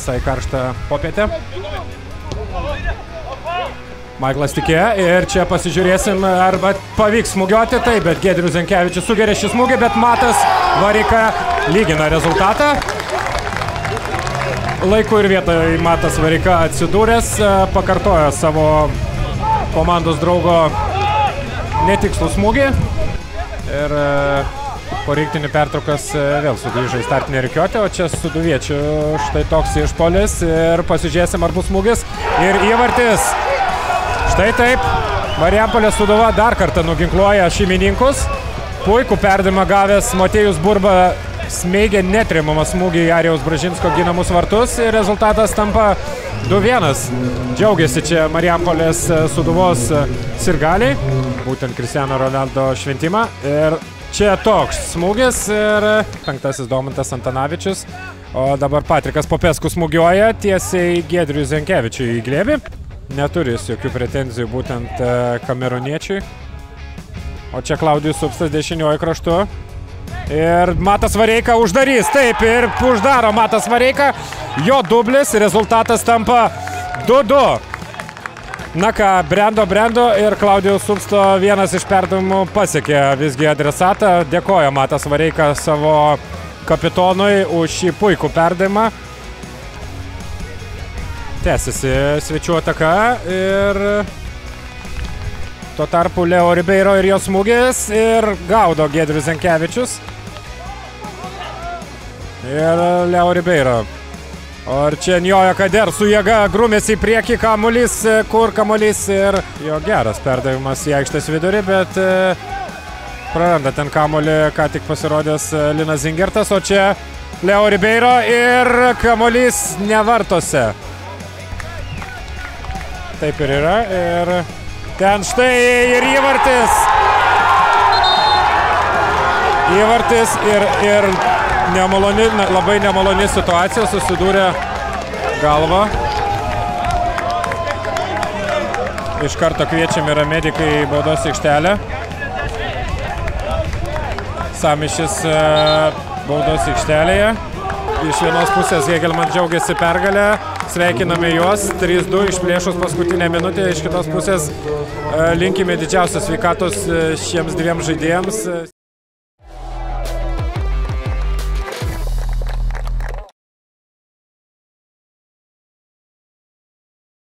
visai karštą popietę. Maiklas tikėjo ir čia pasižiūrėsim, arba pavyks smūgiuoti. Taip, bet Giedrius Zenkevičius sugeria šį smūgį, bet Matas Vareika lygina rezultatą. Laiku ir vietoje Matas Vareika atsidūręs, pakartojo savo komandos draugo netikslų smūgį. Ir po rinktinių pertraukas vėl sugrįžo į startinę rikiuotę, o čia Sūduviečių štai toks išpuolis ir pasižiūrėsim, ar bus smūgis ir įvartis. Štai taip, Marijampolės Sūduva dar kartą nuginkluoja šeimininkus. Puikų perdavimą gavęs Motiejus Burba smeigia netremamą smūgį į Arijaus Bražinsko ginamus vartus ir rezultatas tampa 2-1. Džiaugiasi čia Marijampolės Sūduvos sirgaliai, būtent Cristiano Ronaldo šventimą. Ir čia toks smūgis ir penktasis Domantas Antanavičius. O dabar Patrikas Popesku smūgiuoja tiesiai Giedriui Zenkevičiui į glėbį. Neturi jokių pretenzijų būtent kameruniečiui. O čia Klaudijus Supstas dešiniuoju kraštu. Ir Matas Vareika uždarys. Taip, ir uždaro Matas Vareika. Jo dublis. Rezultatas tampa 2-2. Na ką, brendo ir Klaudijaus Supsto vienas iš perdavimų pasiekė visgi adresatą. Dėkoja Matas Vareika savo kapitonui už šį puikų perdavimą. Tęsiasi svečių ataka ir tuo tarpu Leo Ribeiro ir jo smūgis ir gaudo Giedrius Zenkevičius. Ir Leo Ribeiro. O ir čia Njoja Kader su jėga grūmėsi į priekį, kamuolys, kur kamuolys ir jo geras perdavimas į aikštės vidurį, bet praranda ten kamuolį, ką tik pasirodęs Linas Zingertas, o čia Leo Ribeiro ir kamuolys nevartose. Taip ir yra ir ten štai ir įvartis. Įvartis ir nemaloni, labai nemaloni situacija, susidūrė galva. Iš karto kviečiami yra medikai į baudos aikštelę. Samišis baudos aikštelėje. Iš vienos pusės Hegelman džiaugiasi pergalę. Sveikiname juos, 3-2 išplėšus paskutinę minutę, iš kitos pusės linkime didžiausios sveikatos šiems dviem žaidėjams.